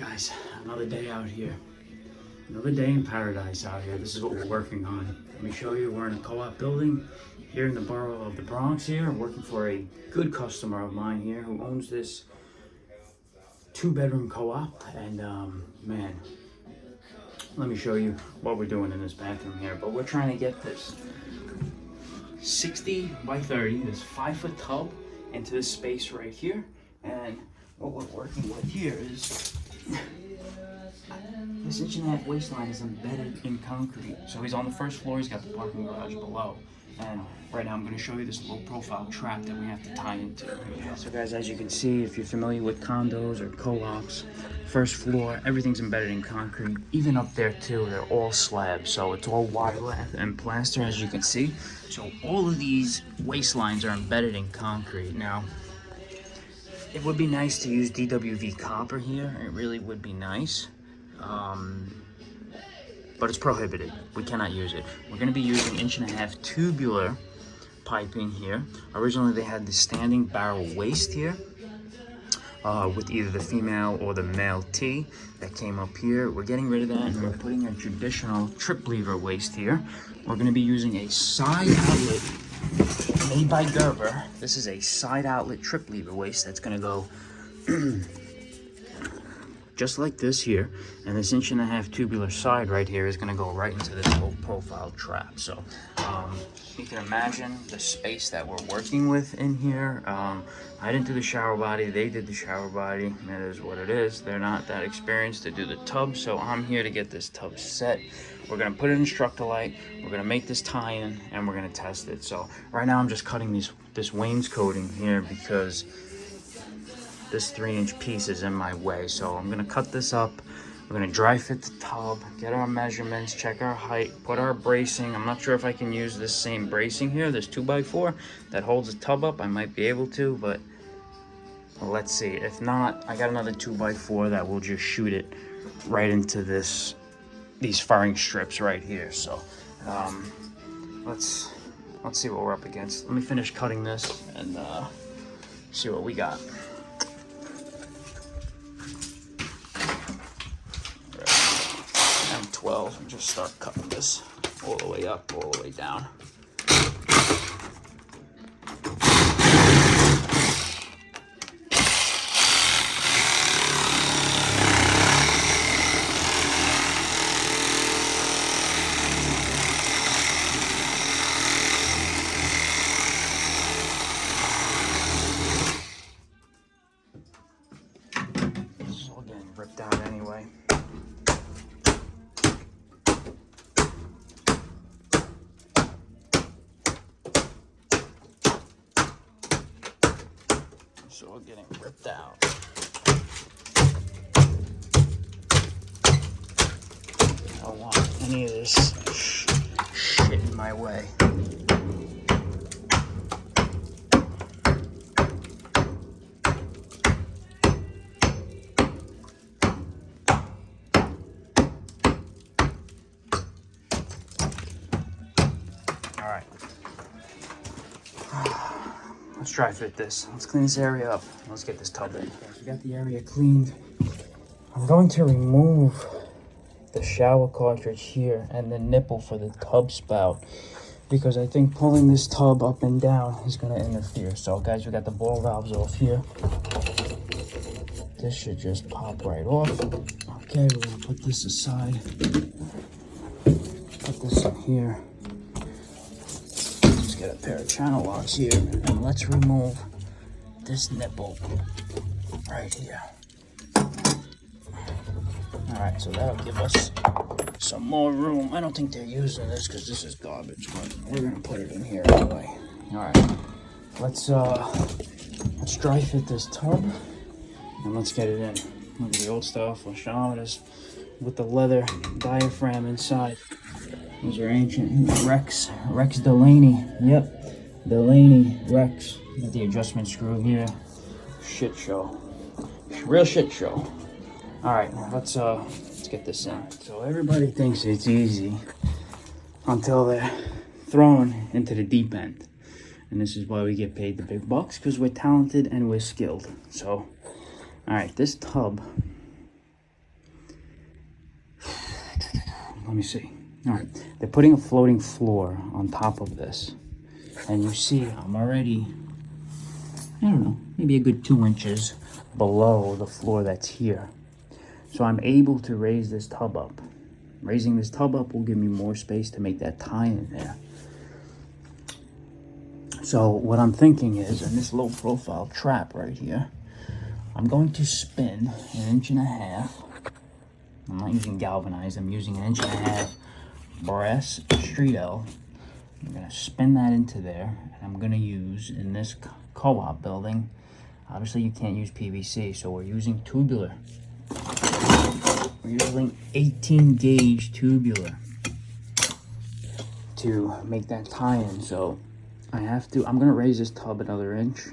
Guys, another day out here. Another day in paradise out here. This is what we're working on. Let me show you. We're in a co-op building here in the borough of the Bronx here. I'm working for a good customer of mine here who owns this 2-bedroom co-op. And man, let me show you what we're doing in this bathroom here. But we're trying to get this 60 by 30, this 5-foot tub into this space right here. And what we're working with here is this 1.5-inch waistline is embedded in concrete. So he's on the first floor, he's got the parking garage below. And right now I'm going to show you this low profile trap that we have to tie into. So guys, as you can see, if you're familiar with condos or co-ops, first floor, everything's embedded in concrete. Even up there too, they're all slabs. So it's all wire and plaster, as you can see. So all of these waistlines are embedded in concrete. Now, it would be nice to use DWV copper here. It really would be nice. But it's prohibited. We cannot use it. We're going to be using 1.5-inch tubular piping here. Originally, they had the standing barrel waist here with either the female or the male T that came up here. We're getting rid of that, and we're putting a traditional trip lever waist here. We're going to be using a side outlet made by Gerber. This is a side outlet trip lever waist that's going to go just like this here, and this 1.5-inch tubular side right here is going to go right into this low profile trap. So you can imagine the space that we're working with in here. I didn't do the shower body, they did the shower body. That is what it is. They're not that experienced to do the tub, so I'm here to get this tub set. We're going to put it in Structuralite, we're going to make this tie-in, and we're going to test it. So right now I'm just cutting this wainscoting here because this 3-inch piece is in my way. So I'm gonna cut this up. We're gonna dry fit the tub, get our measurements, check our height, put our bracing. I'm not sure if I can use this same bracing here, this 2x4 that holds the tub up. I might be able to, but let's see. If not, I got another 2x4 that will just shoot it right into these furring strips right here. So let's see what we're up against. Let me finish cutting this and see what we got. And just start cutting this all the way up, all the way down. This is all getting ripped out anyway. So we're getting ripped out. I don't want any of this shit in my way. All right. Let's dry fit this. Let's clean this area up. Let's get this tub in. We got the area cleaned. I'm going to remove the shower cartridge here and the nipple for the tub spout because I think pulling this tub up and down is going to interfere. So guys, we got the ball valves off here. This should just pop right off. Okay, we're going to put this aside. Put this in here. Get a pair of channel locks here, and let's remove this nipple right here. Alright, so that'll give us some more room. I don't think they're using this because this is garbage, but we're gonna put it in here anyway. Alright, let's dry fit this tub and let's get it in. Look at the old stuff, washometers with the leather diaphragm inside. These are ancient. Rex Delaney. Yep, Delaney Rex. Got the adjustment screw here. Shit show. Real shit show. All right, let's get this in. So everybody thinks it's easy until they're thrown into the deep end, and this is why we get paid the big bucks, because we're talented and we're skilled. So, all right, this tub let me see. All right, they're putting a floating floor on top of this. And you see I'm already, I don't know, maybe a good 2 inches below the floor that's here. So I'm able to raise this tub up. Raising this tub up will give me more space to make that tie in there. So what I'm thinking is, in this low profile trap right here, I'm going to spin 1.5 inches. I'm not using galvanized, I'm using 1.5 inches brass street L. I'm gonna spin that into there, and I'm gonna use, in this co-op building, obviously you can't use PVC, so we're using tubular. We're using 18 gauge tubular to make that tie-in. So I'm gonna raise this tub another inch,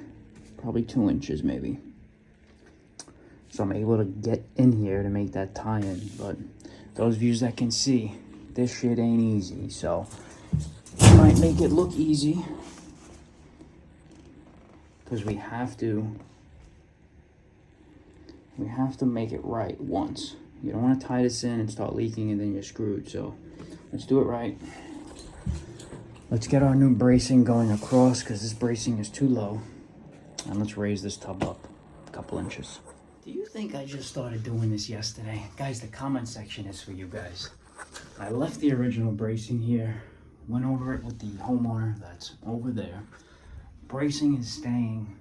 probably 2 inches maybe. So I'm able to get in here to make that tie-in. But those of you that can see, this shit ain't easy. So I might make it look easy, because we have to make it right once. You don't want to tie this in and start leaking and then you're screwed. So let's do it right. Let's get our new bracing going across, because this bracing is too low. And let's raise this tub up a couple inches. Do you think I just started doing this yesterday? Guys, the comment section is for you guys. I left the original bracing here, went over it with the homeowner that's over there. Bracing is staying.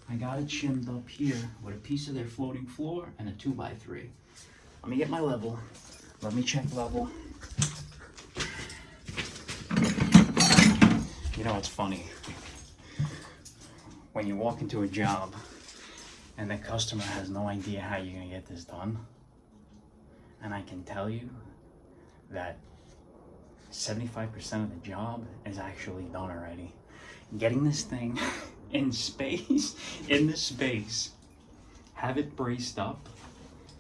I got it shimmed up here with a piece of their floating floor and a 2x3. Let me get my level. Let me check level. You know, it's funny. When you walk into a job and the customer has no idea how you're gonna get this done, and I can tell you that 75% of the job is actually done already. Getting this thing in the space, have it braced up,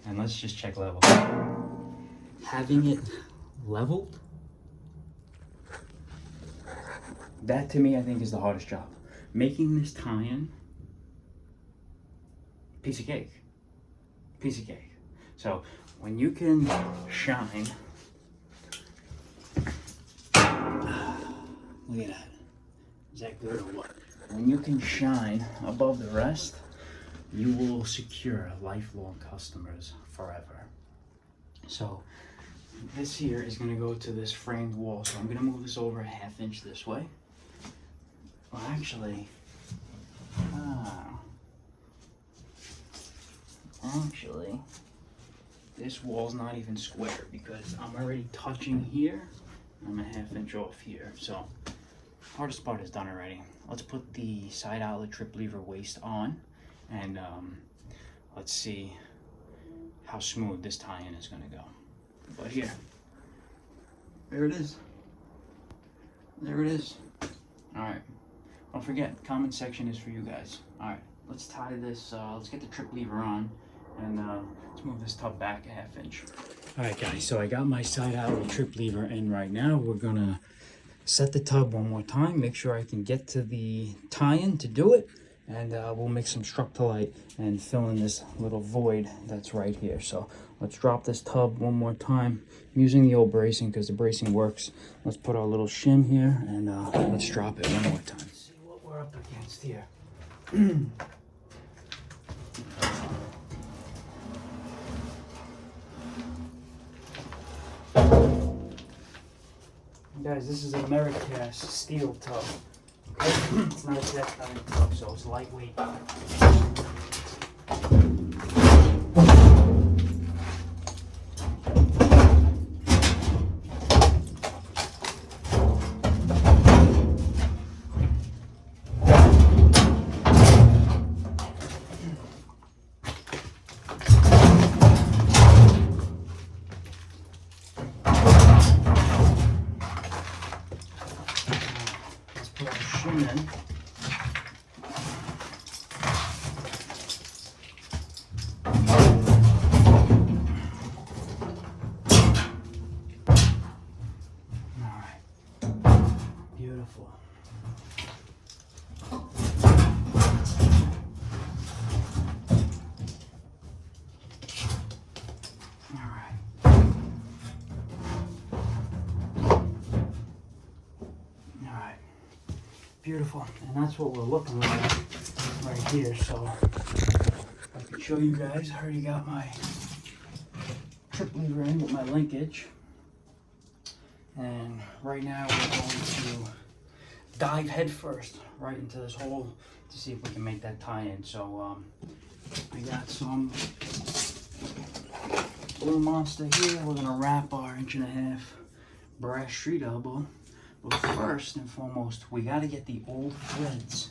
and let's just check level. Having it leveled, that to me I think is the hardest job. Making this tie-in, piece of cake. So when you can shine, look at that. Is that good or what? When you can shine above the rest, you will secure lifelong customers forever. So this here is gonna go to this framed wall. So I'm gonna move this over a 1/2 inch this way. Well, actually, this wall's not even square, because I'm already touching here. I'm a 1/2 inch off here. So hardest part is done already. Let's put the side outlet trip lever waist on, and let's see how smooth this tie-in is gonna go. But here, there it is. All right. Don't forget, comment section is for you guys. All right, let's tie this. Let's get the trip lever on, and let's move this tub back a 1/2 inch. All right, guys. So I got my side outlet trip lever in right now. We're gonna set the tub one more time, make sure I can get to the tie-in to do it, and we'll make some Structilite and fill in this little void that's right here. So let's drop this tub one more time. I'm using the old bracing because the bracing works. Let's put our little shim here, and let's drop it one more time. Let's see what we're up against here. Guys, this is an Americast steel tub. Okay? It's not a cast iron tub, so it's lightweight. In. Beautiful. All right. Beautiful, and that's what we're looking like right here. So I can show you guys. I already got my trip lever in with my linkage, and right now we're going to dive head first right into this hole to see if we can make that tie-in. So I got some Blue Monster here. We're gonna wrap our 1.5" brass street elbow. But first and foremost, we gotta get the old threads.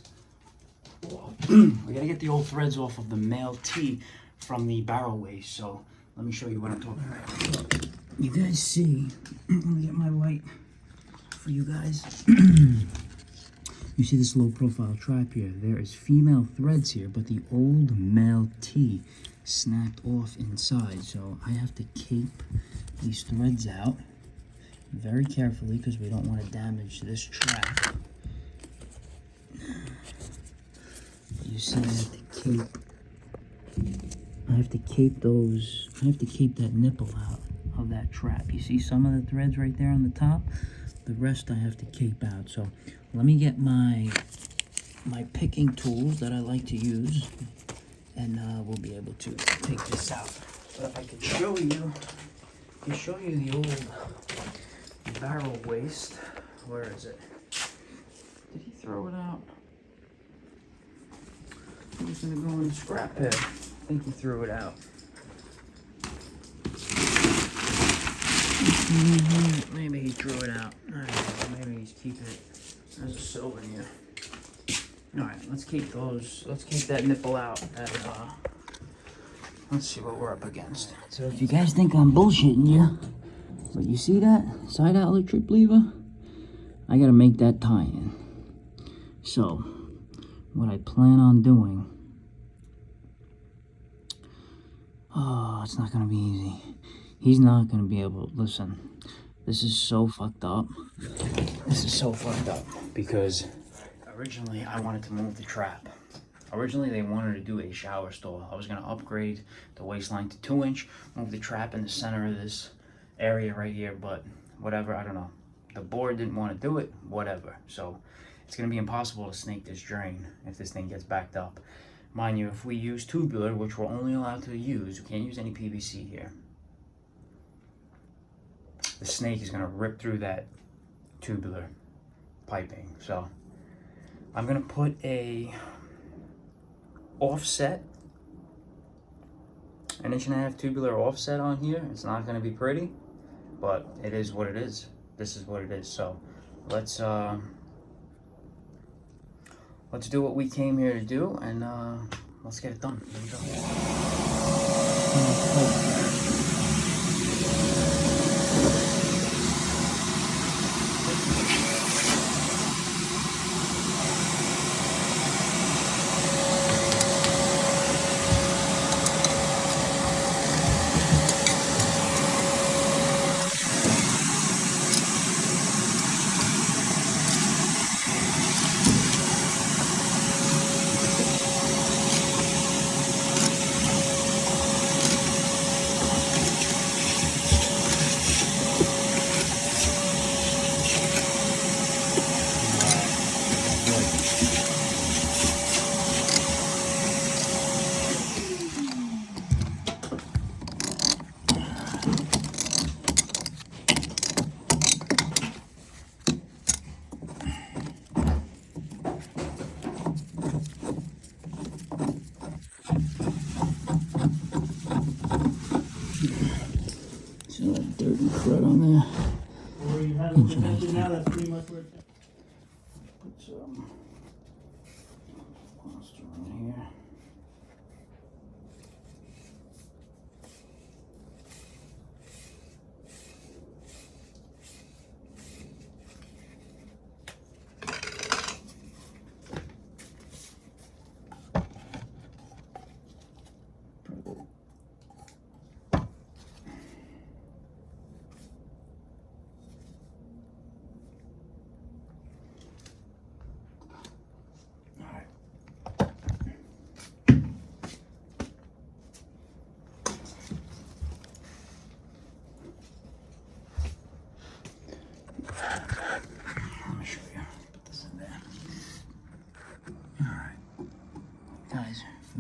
We gotta get the old threads off of the male T from the barrel waist. So let me show you what I'm talking about. You guys see, let me get my light for you guys. You see this low profile trap here? There is female threads here, but the old male T snapped off inside. So I have to cape these threads out very carefully because we don't want to damage this trap. You see, I have to cape those. I have to cape that nipple out of that trap. You see some of the threads right there on the top. The rest I have to cape out. So let me get my picking tools that I like to use, and we'll be able to take this out. But if I could show you, the old barrel waist. Where is it? Did he throw it out? It was gonna go in the scrap head. I think he threw it out. Maybe he threw it out. I don't know. Maybe he's keeping it as a souvenir. All right, let's keep those. Let's keep that nipple out. Let's see what we're up against. So if you guys think I'm bullshitting you, but you see that side outlet trip lever? I gotta make that tie-in. So what I plan on doing, it's not gonna be easy. He's not gonna be able to listen. This is so fucked up. This is so fucked up because originally I wanted to move the trap. Originally they wanted to do a shower stall. I was gonna upgrade the waistline to 2-inch, move the trap in the center of this area right here, but whatever, I don't know. The board didn't want to do it, whatever. So it's gonna be impossible to snake this drain if this thing gets backed up. Mind you, if we use tubular, which we're only allowed to use, we can't use any PVC here. The snake is gonna rip through that tubular piping. So I'm gonna put a offset, 1.5" tubular offset on here. It's not gonna be pretty, but it is what it is. This is what it is. So let's do what we came here to do, and let's get it done. Here we go. Dirty crud on there. Where you have it connected now, that's pretty much where it's at. Put some monster in here.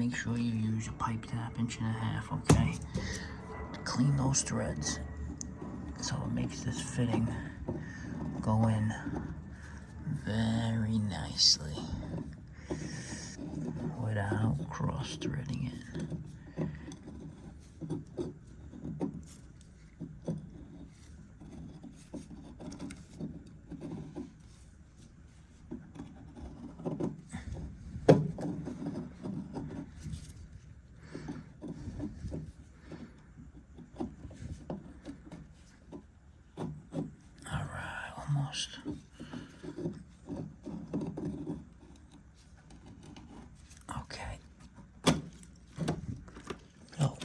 make sure you use your pipe tap 1.5 inches, okay? Clean those threads so it makes this fitting go in very nicely without cross threading it. Almost. Okay. Oh.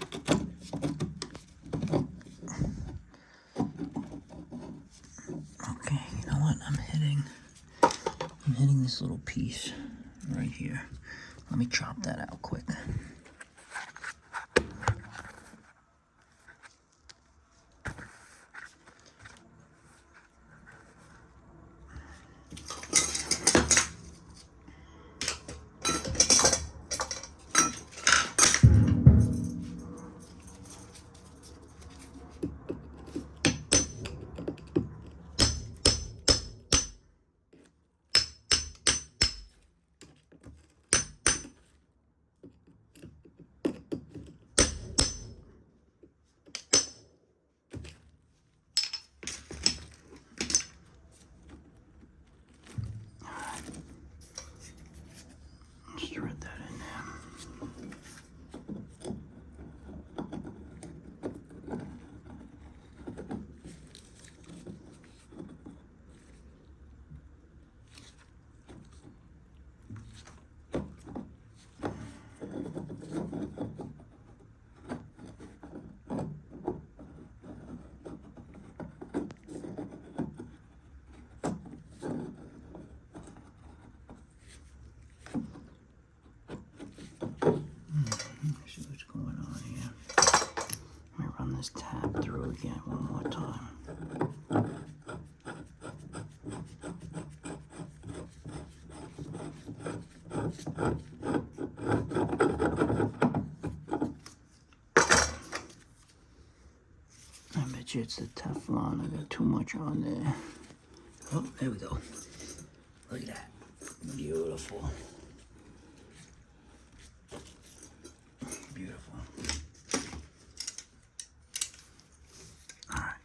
Okay, you know what? I'm hitting this little piece right here. Let me chop that out quick. Thread that in there. See what's going on here. Let me run this tab through again one more time. I bet you it's the Teflon. I got too much on there. Oh, there we go. Look at that. Beautiful. Beautiful. Alright.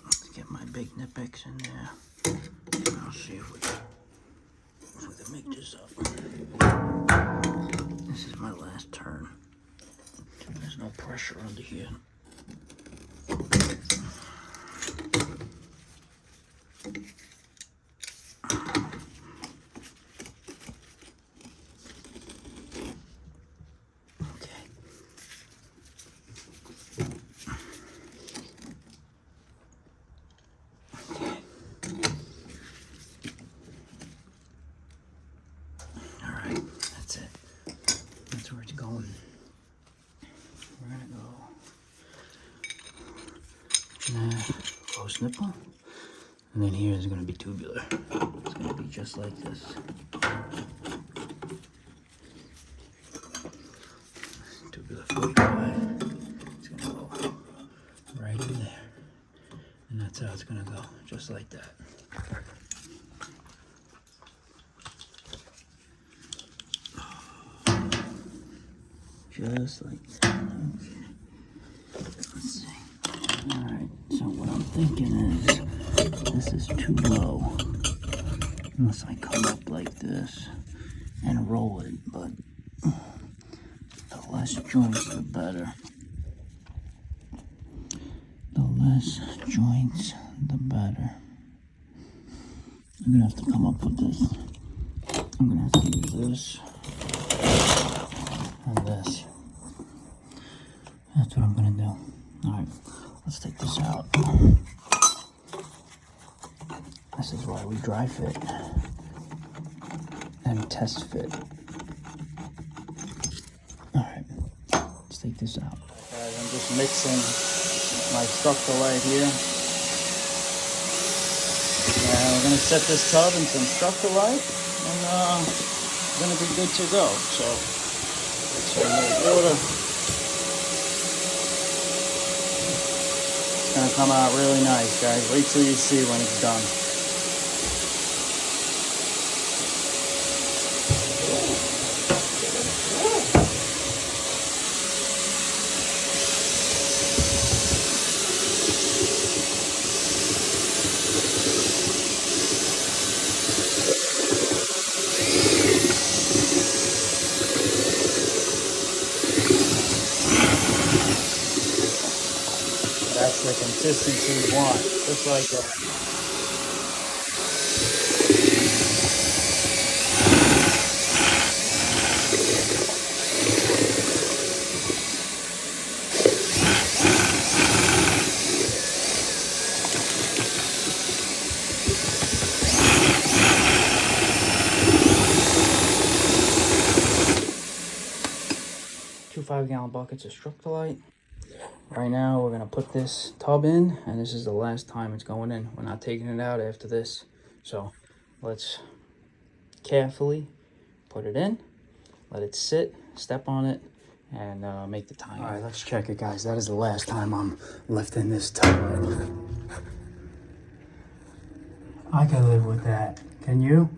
Let's get my big Nipex in there. I'll see if we can make this up. This is my last turn. There's no pressure under here. Where it's going. We're gonna go close nipple, and then here is gonna be tubular. It's gonna be just like this. Tubular 45. It's gonna go right in there, and that's how it's gonna go, just like that. Just like that. Okay. Let's see. Alright, so what I'm thinking is this is too low. Unless I come up like this and roll it, but the less joints the better. The less joints the better. I'm gonna have to come up with this. I'm gonna have to use this and this. That's what I'm gonna do. Alright, let's take this out. This is why we dry fit and test fit. Alright, let's take this out. Guys, I'm just mixing my structural light here. And we're gonna set this tub in some structural light, and we're gonna be good to go. So some more water. It's gonna come out really nice, guys. Wait till you see when it's done. 1, just like that. Two 5-gallon buckets of Structolite. Right now we're gonna put this tub in, and this is the last time it's going in. We're not taking it out after this. So let's carefully put it in, let it sit, step on it, and make the tie. All right, let's check it, guys. That is the last time I'm lifting this tub in. I can live with that. Can you?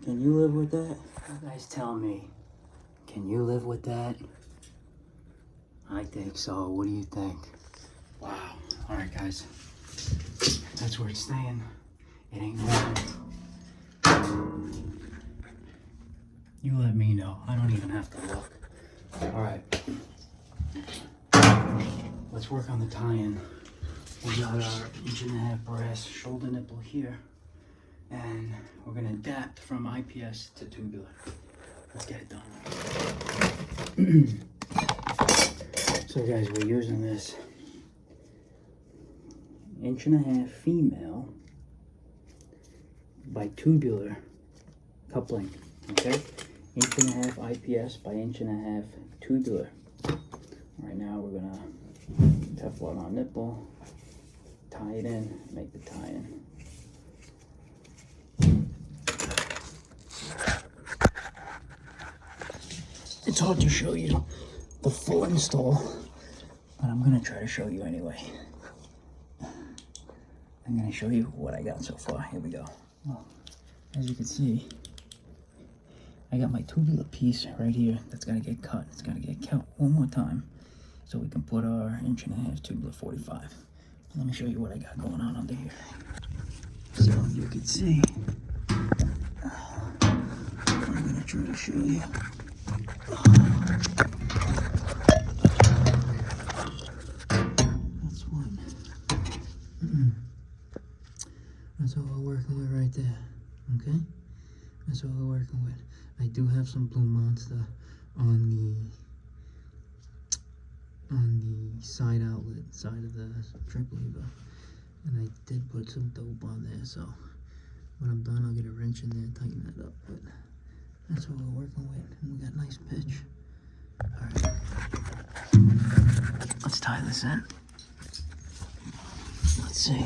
Can you live with that? You guys tell me. Can you live with that? I think so. What do you think? Wow. All right, guys. That's where it's staying. It ain't moving. You let me know. I don't even have to look. All right. Let's work on the tie-in. We got our 1.5-inch brass shoulder nipple here. And we're going to adapt from IPS to tubular. Let's get it done. So guys, we're using this 1.5-inch female by tubular coupling, okay? 1.5-inch IPS by 1.5-inch tubular. Right now we're gonna Teflon on nipple, tie it in, make the tie-in. It's hard to show you the full install, but I'm gonna try to show you anyway. I'm gonna show you what I got so far. Here we go. Well, as you can see, I got my tubular piece right here that's gotta get cut. It's gotta get cut one more time so we can put our 1.5-inch tubular 45. Let me show you what I got going on under here. So you can see, I'm gonna try to show you. That's one. That's what we're working with right there. Okay? That's what we're working with. I do have some Blue Monster on the side outlet, side of the trip lever. And I did put some dope on there, so when I'm done I'll get a wrench in there and tighten that up. But that's what we're working with, and we got nice pitch. Alright. Let's tie this in. Let's see.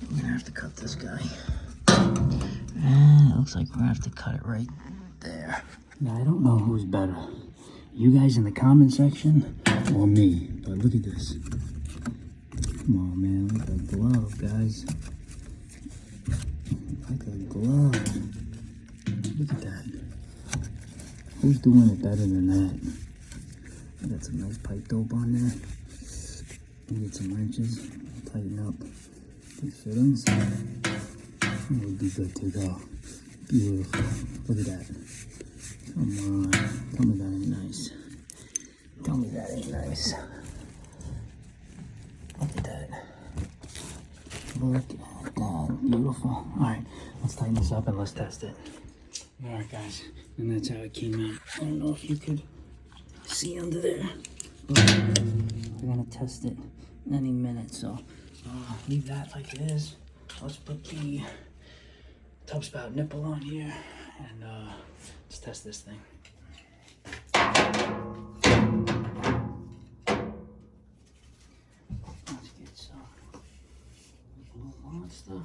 We're gonna have to cut this guy. And it looks like we're gonna have to cut it right there. Now I don't know who's better. You guys in the comment section or me. But look at this. Come on, man. Look at that glove, guys. Like a glove. Look at that. Who's doing it better than that? I got some nice pipe dope on there. Get some wrenches. Tighten up these fittings. It would be good to go. Beautiful. Look at that. Come on. Tell me that ain't nice. Tell me that ain't nice. Look at that. Look at that. Beautiful. Alright, let's tighten this up and let's test it. Alright guys, and that's how it came out. I don't know if you could see under there, but we're gonna test it in any minute, so leave that like it is. Let's put the tub spout nipple on here and let's test this thing. Let's get some Blue Monster.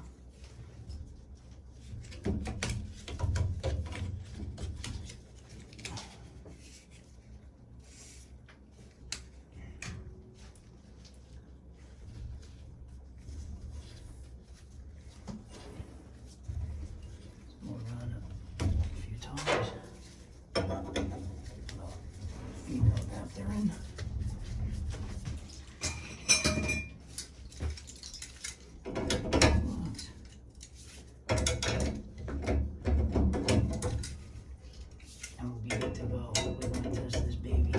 they're in. And we'll be good to go. We're going to test this baby.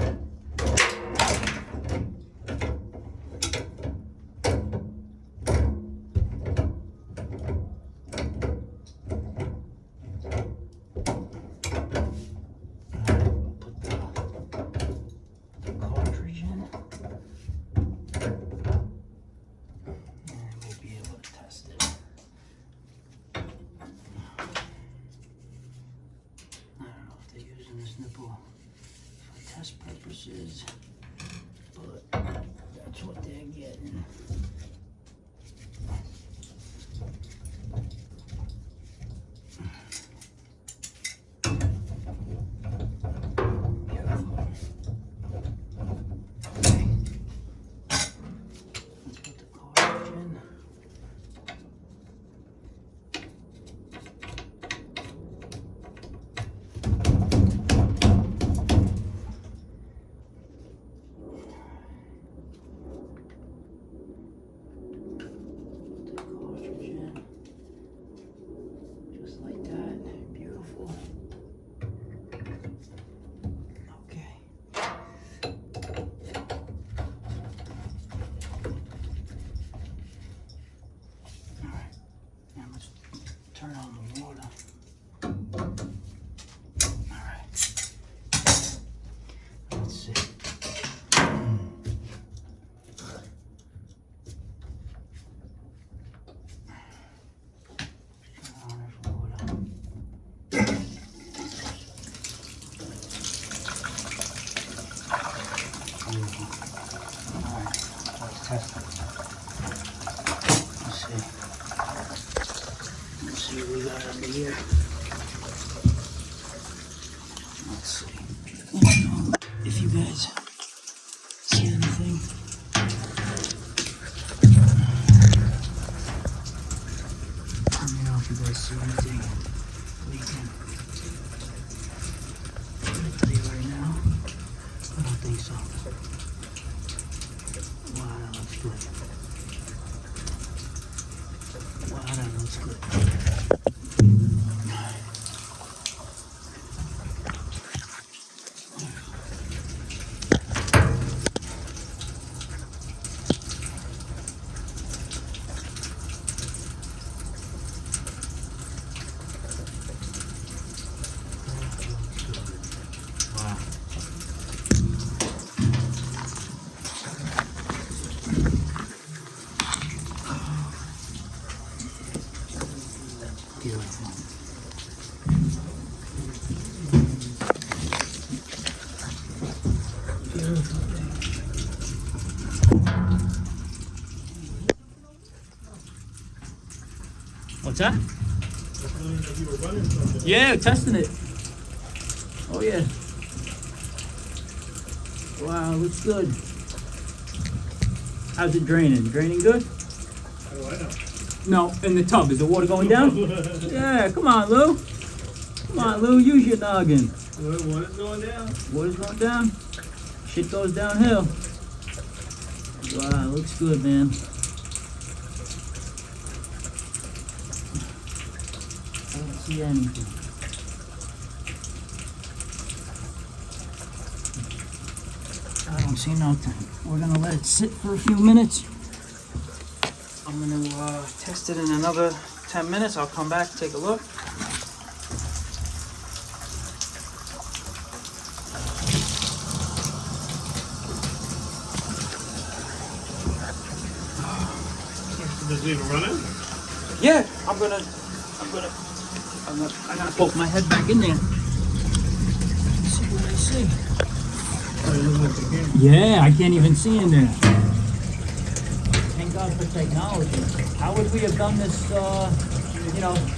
Test purposes, but that's what they're getting. Beautiful. Okay. Let's put the cartridge in. Turn on the water. All right. Let's see. Turn on this water. All right. Let's test it. Let's see. Let's see what we got under here. Let's see. If you guys see anything. Let me know if you guys see anything leaking. I'm gonna tell you right now, I don't think so. Wow, that looks good. Wow, that looks good. Wow. Beautiful. Beautiful thing. What's that? Yeah, testing it. Oh yeah. Wow, looks good. How's it draining? Draining good? How do I know? No, in the tub. Is the water going down? Yeah, come on, Lou. Come on, Lou, use your noggin. Water's going down. Water's going down. Shit goes downhill. Wow, looks good, man. I don't see anything. I don't see nothing. We're gonna let it sit for a few minutes. I'm gonna test it in another 10 minutes. I'll come back, take a look. Just leave it running? Yeah, I'm gonna poke my head back in there. See what I see. Yeah, I can't even see in there. Thank God for technology. How would we have done this,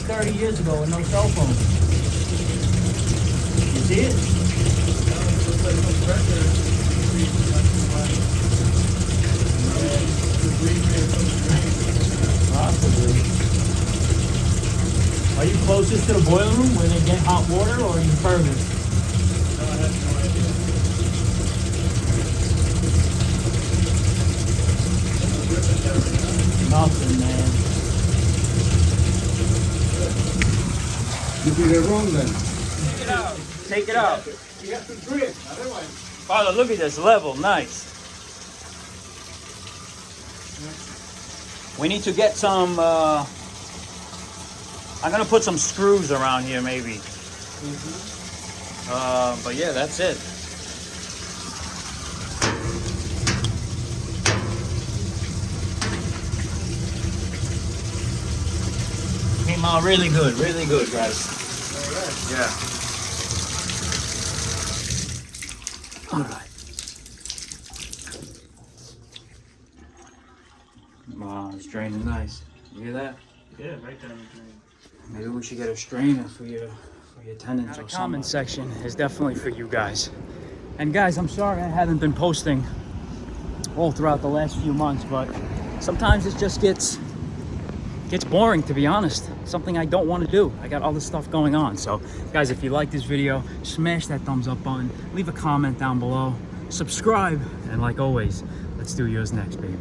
30 years ago with no cell phones? You see it? Possibly. Are you closest to the boiler room where they get hot water, or are you furthest? No, I have no idea. Nothing, man. You did it wrong then. Take it out. Take it out. You have to drill, otherwise. Father, look at this level. Nice. We need to get some. I'm gonna put some screws around here, maybe. But yeah, that's it. Came out really good, guys. Yeah. All right. Wow, it's draining nice. You hear that? Yeah, right down the drain. Maybe we should get a strainer for your tendons or something. The comment section is definitely for you guys. And guys, I'm sorry I haven't been posting all throughout the last few months, but sometimes it just gets boring, to be honest. Something I don't want to do. I got all this stuff going on. So guys, if you like this video, smash that thumbs up button, leave a comment down below, subscribe, and like always, let's do yours next, baby.